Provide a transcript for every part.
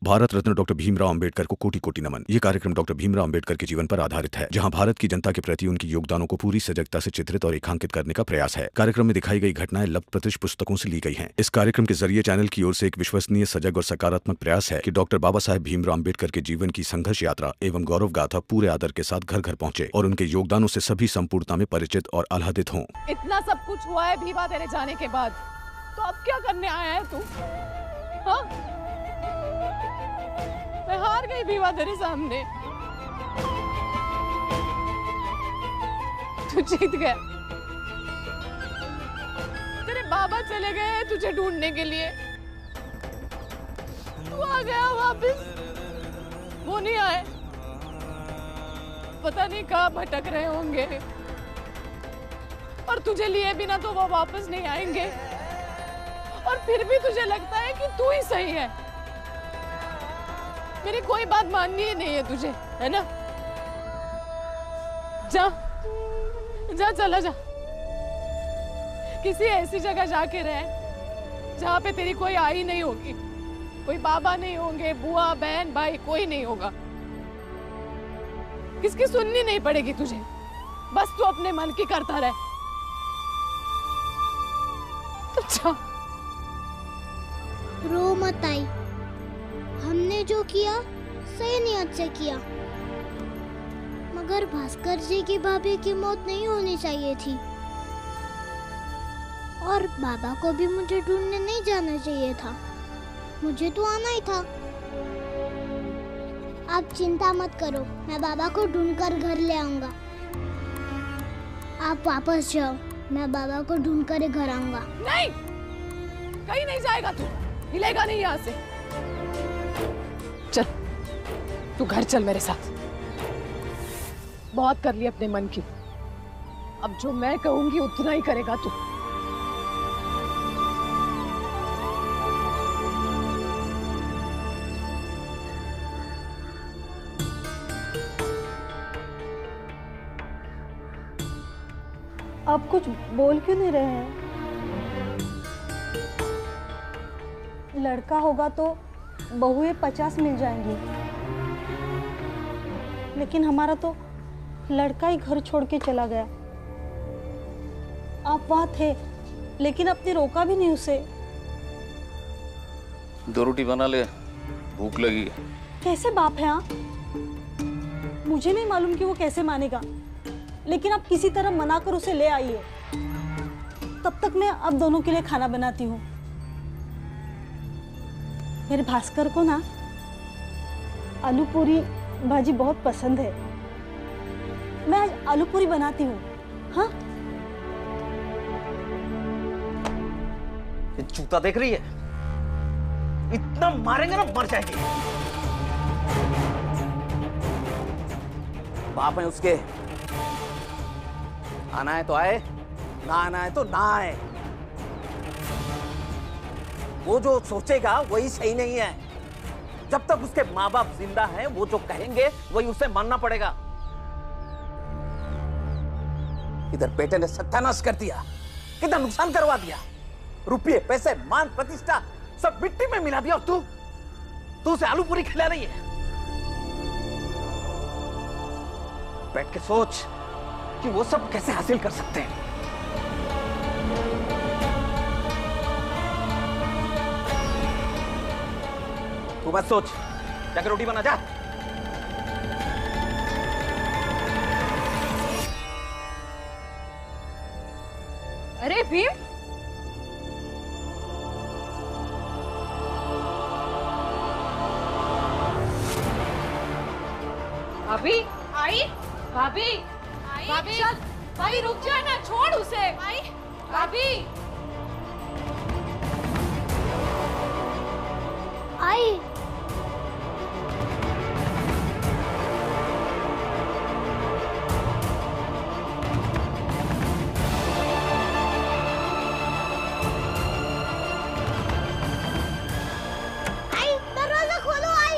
Bharat Ratna doctor Bhimrao Ambedkar को कोटि कोटि नमन। ये कार्यक्रम डॉक्टर भीमराव अंबेडकर के जीवन पर आधारित है, जहां भारत की जनता के प्रति उनके योगदानों को पूरी सजगता से चित्रित और रेखांकित करने का प्रयास है। कार्यक्रम में दिखाई गई घटनाएं लब्ध प्रतिष्ठ पुस्तकों से ली गई हैं। इस कार्यक्रम के जरिए चैनल की ओर से एक विश्वसनीय, सजग और सकारात्मक प्रयास है कि डॉक्टर बाबा साहेब भीमराव अंबेडकर के जीवन की संघर्ष यात्रा एवं गौरव गाथा पूरे आदर के साथ घर घर पहुंचे और उनके योगदानों से सभी संपूर्णता में परिचित और आह्लादित हों। इतना सब कुछ हुआ है भीमा तेरे जाने के बाद, तो अब क्या करने आया है तू? हाँ? मैं हार गई भीमा तेरे सामने। तू जीत गया। तेरे बाबा चले गए तुझे ढूंढने के लिए, तू आ गया वापस, वो नहीं आए। पता नहीं कहाँ भटक रहे होंगे, और तुझे लिए बिना तो वो वापस नहीं आएंगे। और फिर भी तुझे लगता है कि तू ही सही है। मेरी कोई बात माननी ही नहीं है तुझे, है ना? जा जा, चला जा, किसी ऐसी जगह जाके रह जहां पे तेरी कोई आई नहीं होगी, कोई बाबा नहीं होंगे, बुआ बहन भाई कोई नहीं होगा, किसकी सुननी नहीं पड़ेगी तुझे। बस तू अपने मन की करता रहे। तो जा। रो मत आई, हमने जो किया सही नियत से किया, मगर भास्कर जी की भाभी की मौत नहीं होनी चाहिए थी, और बाबा को भी मुझे ढूंढने नहीं जाना चाहिए था, मुझे तो आना ही था। आप चिंता मत करो, मैं बाबा को ढूंढकर घर ले आऊंगा। आप वापस जाओ, मैं बाबा को ढूंढकर घर आऊंगा। नहीं, कहीं नहीं जाएगा तू, हिलेगा नहीं यहाँ से। चल, तू घर चल मेरे साथ। बहुत कर ली अपने मन की, अब जो मैं कहूंगी उतना ही करेगा तू। आप कुछ बोल क्यों नहीं रहे हैं? लड़का होगा तो बहुएं 50 मिल जाएंगी, लेकिन हमारा तो लड़का ही घर छोड़ के चला गया। आप वहां थे, लेकिन आपने रोका भी नहीं उसे। 2 रोटी बना ले, भूख लगी है। कैसे बाप है आप? मुझे नहीं मालूम कि वो कैसे मानेगा, लेकिन आप किसी तरह मनाकर उसे ले आइए। तब तक मैं आप दोनों के लिए खाना बनाती हूँ। मेरे भास्कर को ना आलू पूरी भाजी बहुत पसंद है, मैं आज आलू पूरी बनाती हूँ। हाँ? ये जूता देख रही है? इतना मारेंगे ना मर जाएगी। बाप है उसके, आना है तो आए, ना आना है तो ना आए। वो जो सोचेगा वही सही नहीं है। जब तक उसके माँ बाप जिंदा हैं, वो जो कहेंगे वही उसे मानना पड़ेगा। इधर बेटे ने सत्यानाश कर दिया, कितना नुकसान करवा दिया। रुपये, पैसे, मान, प्रतिष्ठा सब मिट्टी में मिला दिया, और तू उसे आलू पूरी खिला रही है। बैठ के सोच कि वो सब कैसे हासिल कर सकते हैं। तू बस सोच, जाकर रोटी बना जा। अरे भीम, भाभी आई, भाभी आई, भाभी चल, भाभी रुक जाए ना, छोड़ उसे। आई, भाभी आई। दरवाजा खोलो, आई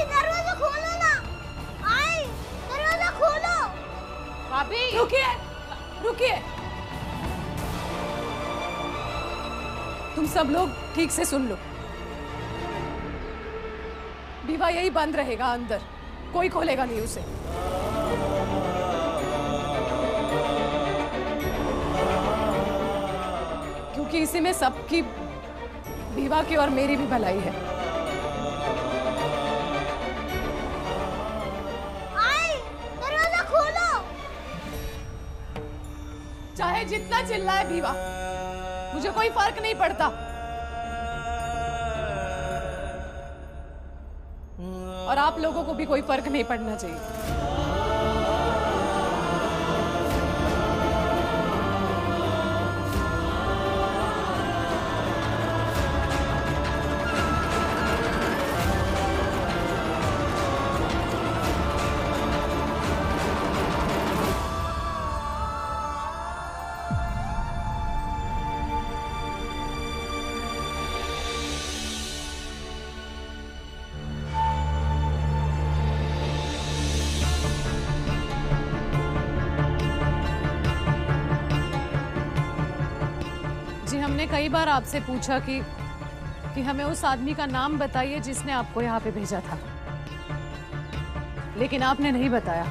दरवाजा खोलो ना, आई दरवाजा खोलो। भाभी रुकिए, रुकिए। तुम सब लोग ठीक से सुन लो। बीवा यही बंद रहेगा अंदर, कोई खोलेगा नहीं उसे। क्योंकि इसी में सबकी, बीवा की और मेरी भी भलाई है। आई, दरवाजा खोलो। चाहे जितना चिल्लाए बीवा, मुझे कोई फर्क नहीं पड़ता। और आप लोगों को भी कोई फर्क नहीं पड़ना चाहिए। हमने कई बार आपसे पूछा कि हमें उस आदमी का नाम बताइए जिसने आपको यहाँ पे भेजा था, लेकिन आपने नहीं बताया।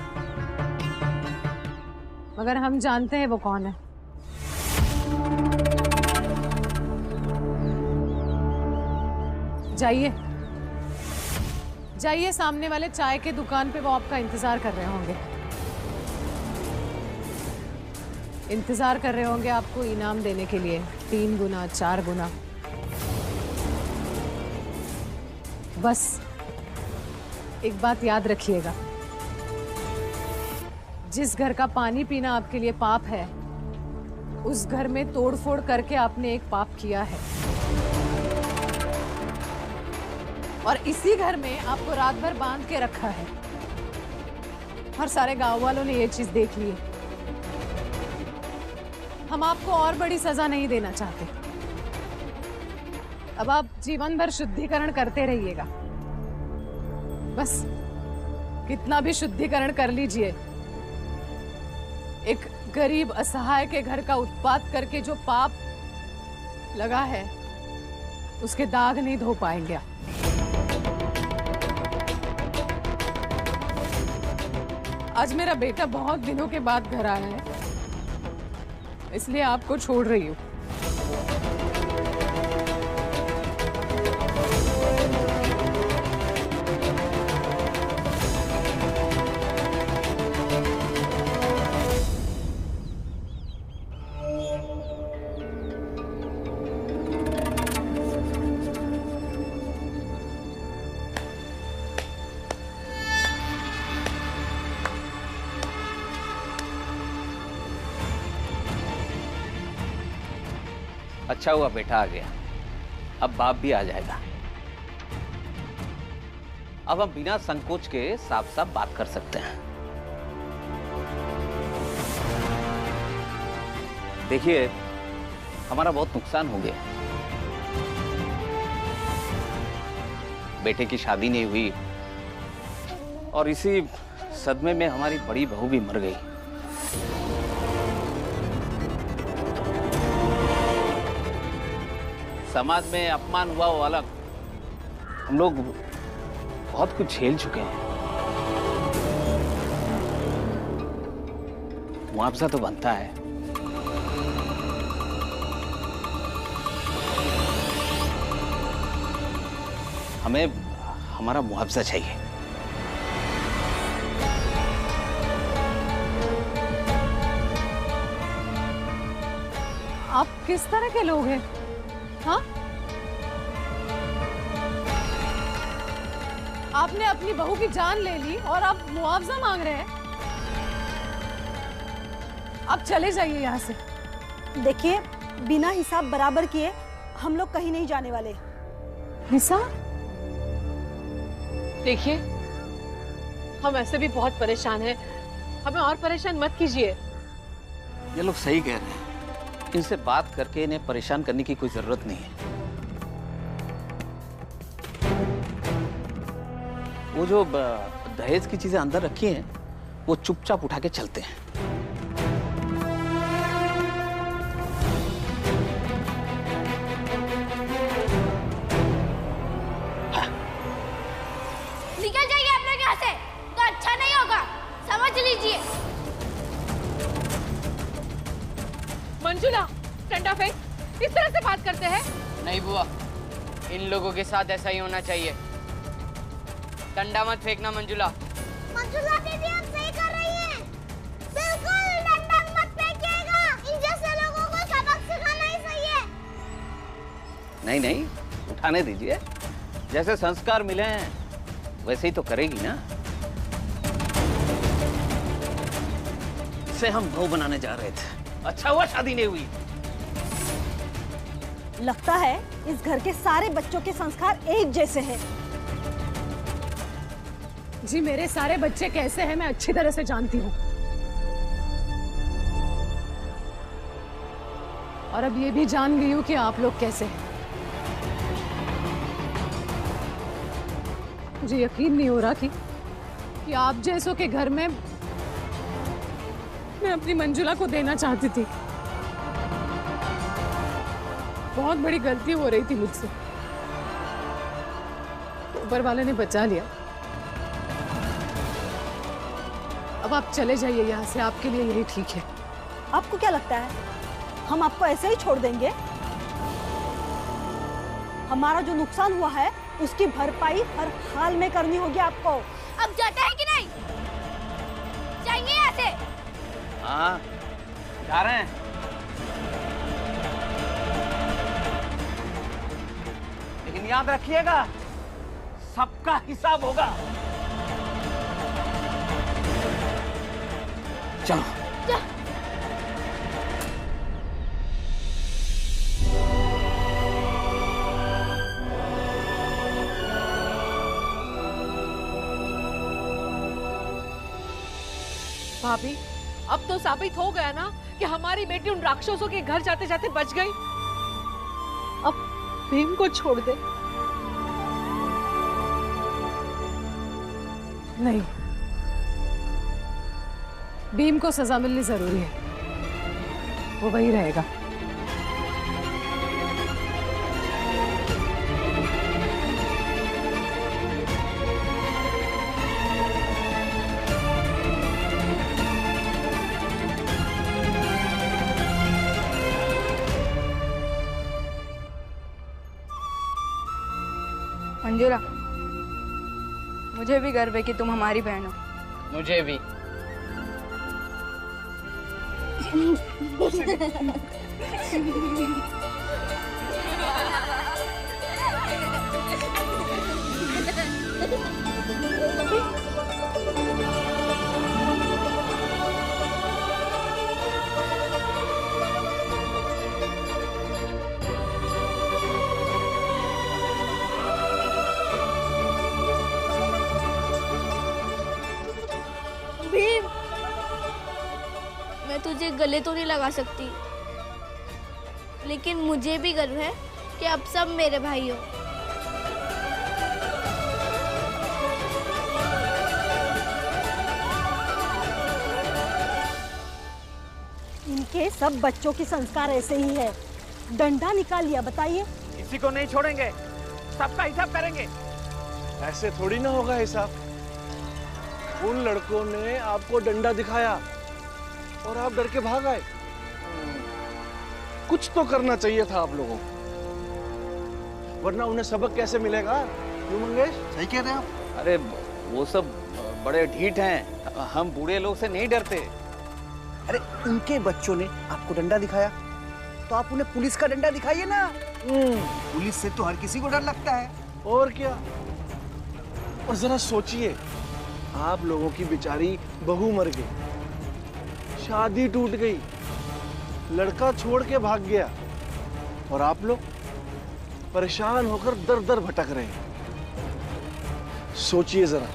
मगर हम जानते हैं वो कौन है। जाइए जाइए, सामने वाले चाय के दुकान पे वो आपका इंतजार कर रहे होंगे। इंतजार कर रहे होंगे आपको इनाम देने के लिए, 3 गुना 4 गुना। बस एक बात याद रखिएगा, जिस घर का पानी पीना आपके लिए पाप है, उस घर में तोड़फोड़ करके आपने एक पाप किया है। और इसी घर में आपको रात भर बांध के रखा है। और सारे गांव वालों ने ये चीज देख ली है। हम आपको और बड़ी सजा नहीं देना चाहते। अब आप जीवन भर शुद्धिकरण करते रहिएगा। बस कितना भी शुद्धिकरण कर लीजिए, एक गरीब असहाय के घर का उत्पात करके जो पाप लगा है, उसके दाग नहीं धो पाएंगे आप। आज मेरा बेटा बहुत दिनों के बाद घर आया है, इसलिए आपको छोड़ रही हूँ। अच्छा हुआ बेटा आ गया, अब बाप भी आ जाएगा। अब हम बिना संकोच के साफ साफ बात कर सकते हैं। देखिए, हमारा बहुत नुकसान हो गया। बेटे की शादी नहीं हुई और इसी सदमे में हमारी बड़ी बहू भी मर गई। समाज में अपमान हुआ वो अलग, हम लोग बहुत कुछ झेल चुके हैं। मुआवजा तो बनता है। हमें हमारा मुआवजा चाहिए। आप किस तरह के लोग हैं? हाँ? आपने अपनी बहू की जान ले ली और आप मुआवजा मांग रहे हैं? आप चले जाइए यहाँ से। देखिए, बिना हिसाब बराबर किए हम लोग कहीं नहीं जाने वाले। हिसाब? देखिए, हम ऐसे भी बहुत परेशान हैं, हमें और परेशान मत कीजिए। ये लोग सही कह रहे हैं, इनसे बात करके इन्हें परेशान करने की कोई जरूरत नहीं है। वो जो दहेज की चीजें अंदर रखी हैं, वो चुपचाप उठा के चलते हैं। हाँ। निकल जाइए आप लोग यहाँ से, तो अच्छा नहीं होगा, समझ लीजिए। मंजुला, डंडा फेंक, इस तरह से बात करते हैं? नहीं बुआ, इन लोगों के साथ ऐसा ही होना चाहिए। डंडा मत फेंकना मंजुला। मंजुला दीदी आप सही कर रही हैं। बिल्कुल डंडा मत फेंकिएगा, इन जैसे लोगों को सबक सिखाना ही सही है। नहीं नहीं, उठाने दीजिए, जैसे संस्कार मिले हैं वैसे ही तो करेगी ना। इसे हम बहू बनाने जा रहे थे, अच्छा हुआ शादी नहीं हुई। लगता है इस घर के सारे बच्चों के संस्कार एक जैसे हैं। जी मेरे सारे बच्चे कैसे हैं मैं अच्छी तरह से जानती हूँ, और अब ये भी जान गई हूँ कि आप लोग कैसे हैं। मुझे यकीन नहीं हो रहा कि आप जैसों के घर में मैं अपनी मंजुला को देना चाहती थी। बहुत बड़ी गलती हो रही थी मुझसे, ऊपर वाले ने बचा लिया। अब आप चले जाइए यहाँ से, आपके लिए यही ठीक है। आपको क्या लगता है हम आपको ऐसे ही छोड़ देंगे? हमारा जो नुकसान हुआ है उसकी भरपाई हर हाल में करनी होगी आपको। अब जाते हैं कि नहीं? जाइए यहाँ से। हाँ, जा रहे हैं। लेकिन याद रखिएगा, सबका हिसाब होगा। चलो। भाभी, अब तो साबित हो गया ना कि हमारी बेटी उन राक्षसों के घर जाते जाते बच गई। अब भीम को छोड़ दे। नहीं, भीम को सजा मिलनी जरूरी है, वो वही रहेगा। मंजुला, मुझे भी गर्व है कि तुम हमारी बहन हो। मुझे भी। भीम, मैं तुझे गले तो नहीं लगा सकती, लेकिन मुझे भी गर्व है कि अब सब मेरे भाई हो। इनके सब बच्चों के संस्कार ऐसे ही है। डंडा निकाल लिया, बताइए। किसी को नहीं छोड़ेंगे, सबका हिसाब करेंगे। ऐसे थोड़ी ना होगा हिसाब। उन लड़कों ने आपको डंडा दिखाया और आप डर के भाग आए। कुछ तो करना चाहिए था आप लोगों को, वरना उन्हें सबक कैसे मिलेगा? क्यों मंगेश, सही कह रहे हैं आप? अरे वो सब बड़े ढीठ हैं, हम बूढ़े लोग से नहीं डरते। अरे उनके बच्चों ने आपको डंडा दिखाया तो आप उन्हें पुलिस का डंडा दिखाइए ना। पुलिस से तो हर किसी को डर लगता है। और क्या। और जरा सोचिए, आप लोगों की बेचारी बहू मर गई, शादी टूट गई, लड़का छोड़ के भाग गया, और आप लोग परेशान होकर दर दर भटक रहे हैं। सोचिए जरा,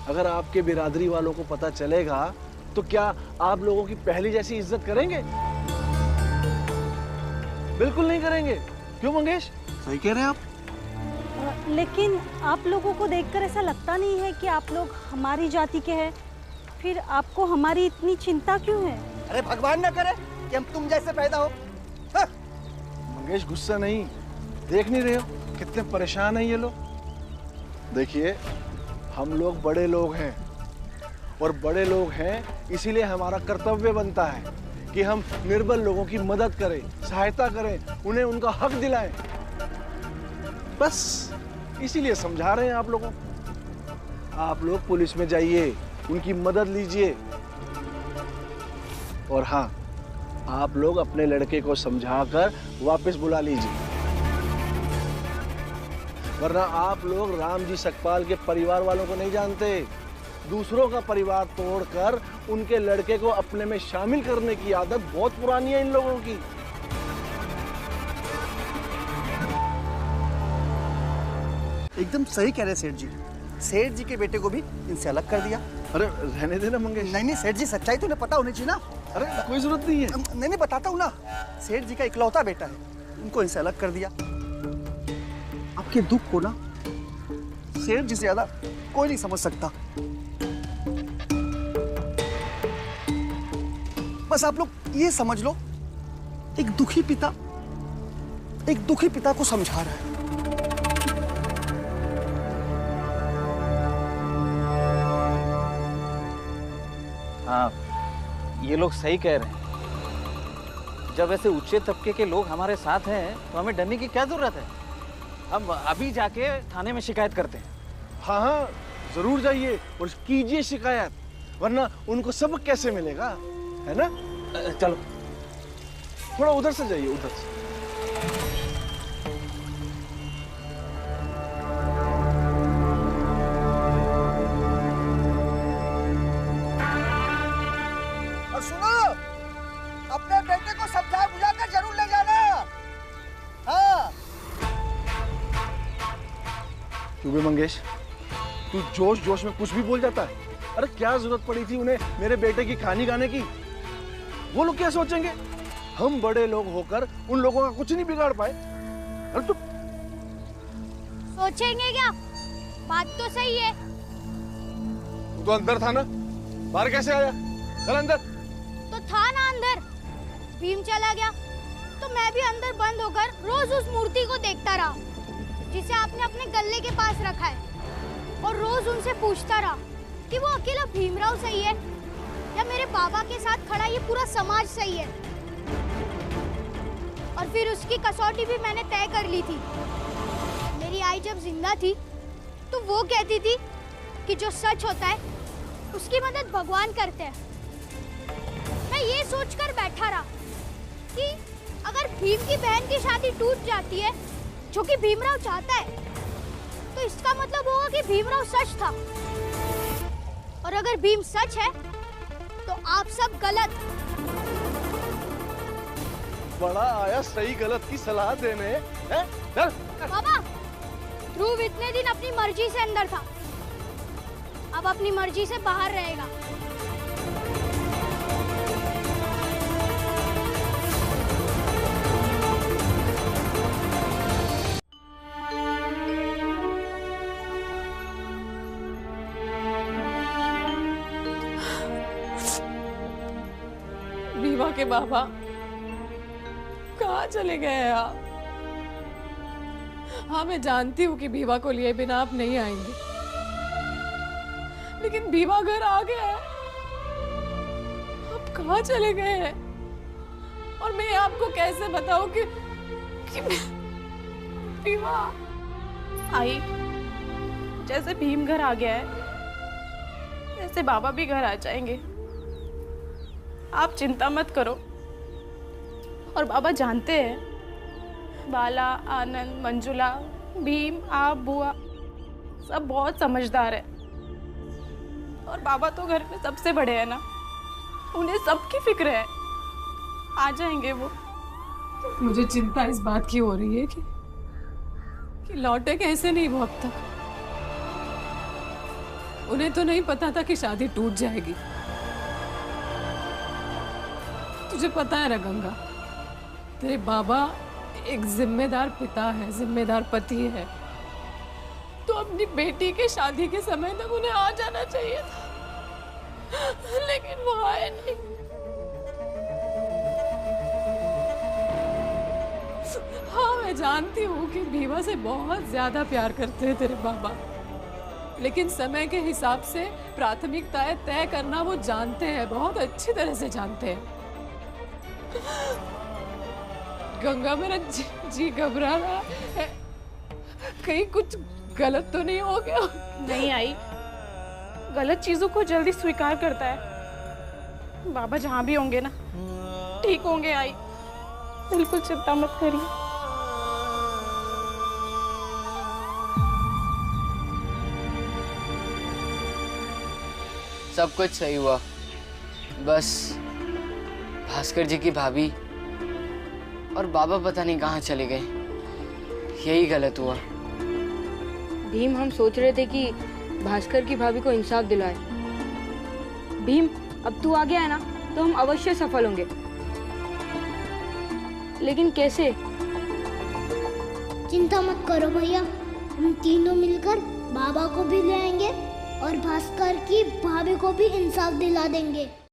अगर आपके बिरादरी वालों को पता चलेगा तो क्या आप लोगों की पहली जैसी इज्जत करेंगे? बिल्कुल नहीं करेंगे। क्यों मंगेश, सही कह रहे हैं आप? लेकिन आप लोगों को देखकर ऐसा लगता नहीं है कि आप लोग हमारी जाति के हैं। फिर आपको हमारी इतनी चिंता क्यों है? अरे भगवान ना करे कि हम तुम जैसे पैदा हो। मंगेश गुस्सा नहीं, देख नहीं रहे हो कितने परेशान हैं ये लोग? देखिए, हम लोग बड़े लोग हैं, और बड़े लोग हैं इसीलिए हमारा कर्तव्य बनता है कि हम निर्बल लोगों की मदद करें, सहायता करें, उन्हें उनका हक दिलाएं। बस इसीलिए समझा रहे हैं आप लोगों। आप लोग पुलिस में जाइए, उनकी मदद लीजिए, और हाँ, आप लोग अपने लड़के को समझाकर वापस बुला लीजिए, वरना आप लोग राम जी सकपाल के परिवार वालों को नहीं जानते। दूसरों का परिवार तोड़कर उनके लड़के को अपने में शामिल करने की आदत बहुत पुरानी है इन लोगों की। एकदम सही कह रहे सेठ जी। सेठ जी के बेटे को भी इनसे अलग कर दिया। अरे रहने देना मंगेश। नहीं सेठ जी, सच्चाई तो उन्हें पता होनी चाहिए ना। अरे कोई जरूरत नहीं है। नहीं बताता हूँ ना। सेठ जी का इकलौता बेटा है, उनको इनसे अलग कर दिया। आपके दुख को ना सेठ जी से ज्यादा कोई नहीं समझ सकता। बस आप लोग ये समझ लो, एक दुखी पिता को समझा रहा है। हाँ, ये लोग सही कह रहे हैं। जब ऐसे ऊंचे तबके के लोग हमारे साथ हैं तो हमें डरने की क्या जरूरत है। हम अभी जाके थाने में शिकायत करते हैं। हाँ हाँ, जरूर जाइए और कीजिए शिकायत, वरना उनको सबक कैसे मिलेगा, है ना? चलो थोड़ा उधर से जाइए, उधर से। और सुनो, अपने बेटे को समझा बुझाकर जरूर ले जाना। हाँ। क्यों बे मंगेश, तू जोश जोश में कुछ भी बोल जाता है। अरे क्या जरूरत पड़ी थी उन्हें मेरे बेटे की कहानी गाने की? वो लोग क्या सोचेंगे? हम बड़े लोग होकर उन लोगों का कुछ नहीं बिगाड़ पाए। अरे तू सोचेंगे क्या? बात तो सही है। तो अंदर था ना, बाहर कैसे आया? चल अंदर। तो था ना अंदर, भीम चला गया तो मैं भी अंदर बंद होकर रोज उस मूर्ति को देखता रहा जिसे आपने अपने गले के पास रखा है, और रोज उनसे पूछता रहा कि वो अकेला भीमराव सही है या मेरे बाबा के साथ खड़ा ये पूरा समाज सही है। और फिर उसकी कसौटी भी मैंने तय कर ली थी। मेरी आई जब जिंदा थी तो वो कहती थी कि जो सच होता है उसकी मदद भगवान करते हैं। मैं ये सोचकर बैठा रहा कि अगर भीम की बहन की शादी टूट जाती है, जो कि भीमराव चाहता है, तो इसका मतलब होगा कि भीमराव सच था। और अगर भीम सच है तो आप सब गलत। बड़ा आया सही गलत की सलाह देने, हैं? चल। बाबा, ध्रुव इतने दिन अपनी मर्जी से अंदर था, अब अपनी मर्जी से बाहर रहेगा। रीवा के बाबा कहाँ चले गए आप? हाँ, मैं जानती हूँ कि भीवा को लिए बिना आप नहीं आएंगे, लेकिन भीवा घर आ गया है। आप कहाँ चले गए हैं? और मैं आपको कैसे बताऊं कि भीवा आई, जैसे भीम घर आ गया है वैसे बाबा भी घर आ जाएंगे। आप चिंता मत करो। और बाबा जानते हैं, बाला, आनंद, मंजुला, भीम, आप, बुआ सब बहुत समझदार है। और बाबा तो घर में सबसे बड़े हैं ना, उन्हें सबकी फिक्र है। आ जाएंगे वो। मुझे चिंता इस बात की हो रही है कि लौटे कैसे नहीं वो अब तक। उन्हें तो नहीं पता था कि शादी टूट जाएगी। तुझे पता है ना गंगा, तेरे बाबा एक जिम्मेदार पिता है, जिम्मेदार पति है, तो अपनी बेटी के शादी के समय तक उन्हें आ जाना चाहिए था, लेकिन वो आए नहीं। हाँ, मैं जानती हूँ कि भीवा से बहुत ज्यादा प्यार करते हैं तेरे बाबा, लेकिन समय के हिसाब से प्राथमिकताएं तय करना वो जानते हैं, बहुत अच्छी तरह से जानते हैं। गंगा, मेरा जी घबरा रहा है, कहीं कुछ गलत तो नहीं हो गया? नहीं आई, गलत चीजों को जल्दी स्वीकार करता है। बाबा जहाँ भी होंगे ना, ठीक होंगे आई, बिल्कुल चिंता मत करिए। सब कुछ सही हुआ, बस भास्कर जी की भाभी और बाबा पता नहीं कहाँ चले गए, यही गलत हुआ। भीम, हम सोच रहे थे कि भास्कर की भाभी को इंसाफ दिलाए। भीम, अब तू आ गया है ना, तो हम अवश्य सफल होंगे। लेकिन कैसे? चिंता मत करो भैया, हम तीनों मिलकर बाबा को भी ले आएंगे और भास्कर की भाभी को भी इंसाफ दिला देंगे।